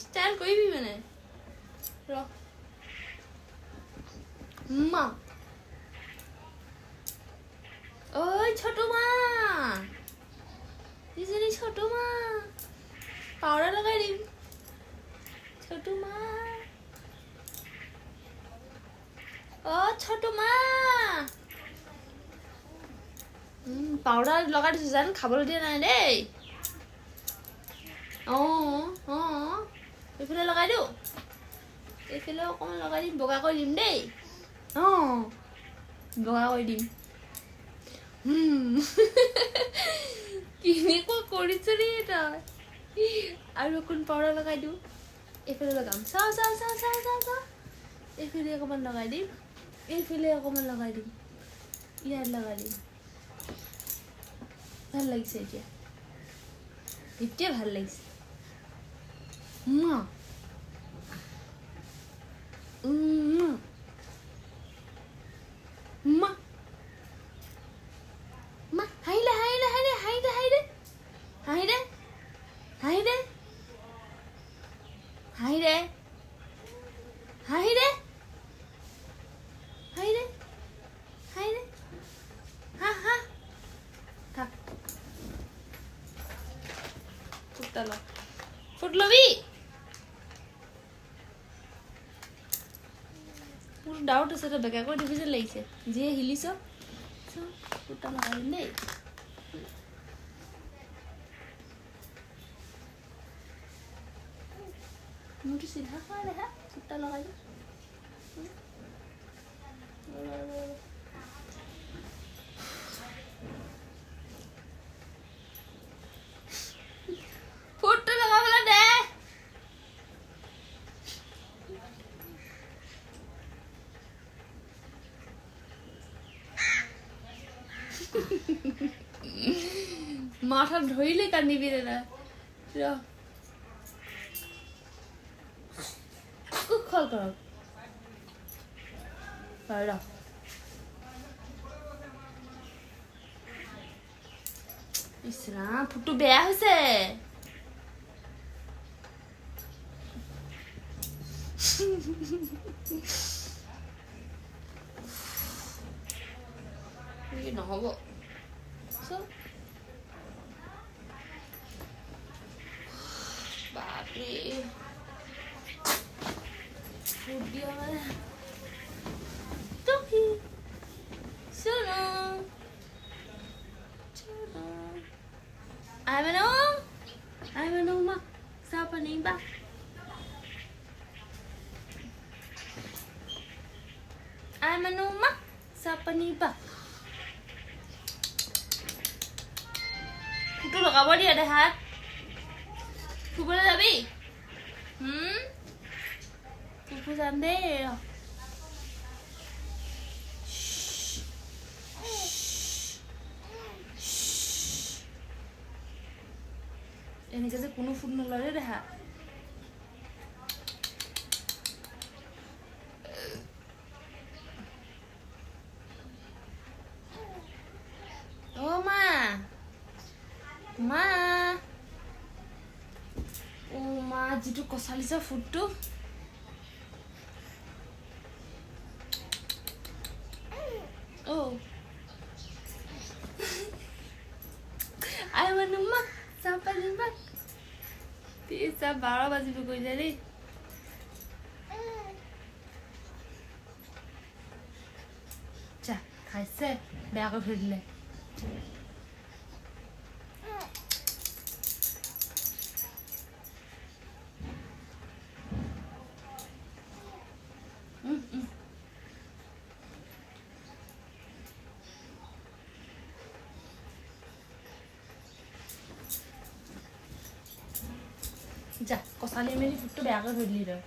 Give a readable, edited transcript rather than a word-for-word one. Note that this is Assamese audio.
ষ্টাইল কৰিবি মানে ৰ মা ঐ ছোট মা দিদি ছোট মা পাউডাৰ লগাই দিম ছোট মা ছোট মা পাউডাৰ লগাই দিছোঁ জান খাবলৈ দিয়া নাই দেই এইফালে লগাই দিওঁ এইফালে অকণমান লগাই দিম বগা কৰি দিম দেই বগা কৰি দিম কেনেকুৱা কৰিছ ৰে তই আৰু অকণ পাউডাৰ লগাই দিওঁ এইফালে লগাম চাওঁ চাওঁ চাওঁ চাওঁ চাওঁ চাওঁ এইফালে অকণমান লগাই দিম এইফালে অকণমান লগাই দিম ইয়াত লগাই দিম ভাল লাগিছে এতিয়া এতিয়া ভাল লাগিছে মা হাঁহিলে হাঁহিলে হাঁহিলে হাঁহিলে হাঁহিলে হাঁহিলে হাঁহিলে হাঁহিলে হাঁহিলে হাঁহিলে হাঁহিলে হা হা থাক ফুট লবি মোৰ ডাউট আছে তই বেকা কৰি দিবি যেন লাগিছে যিয়ে হিলিছ ফুটা লগাই দিম দেই মোৰটো চিধা কৰা দেখা ফুটা লগাই দিম ফুটটো লগাবলৈ দে মাথা ধৰিলে কান্দিবি দাদা খল কৰক ইছৰাম ফুটটো বেয়া হৈছে নহ'ব বাপৰে ফুট দিয়া মানে টকি চলো Ai Manu ma siapa nih bang Ai Manu ma siapa nih bang itu lo kabar dia ada hat Kumpul tapi Kumpul sandal এনেকে যে কোনো ফুট নলৰে দেখা ও মা মা ও মা যিটো কচালিছে ফুটটো ও আই মানু মা Sampai jumpa. Bisa baru baju buku jadi. Cah, kaise, biar aku beli. যা কচালি মেলি ফুটটো বেয়াকৈ ধৰি দিলি তই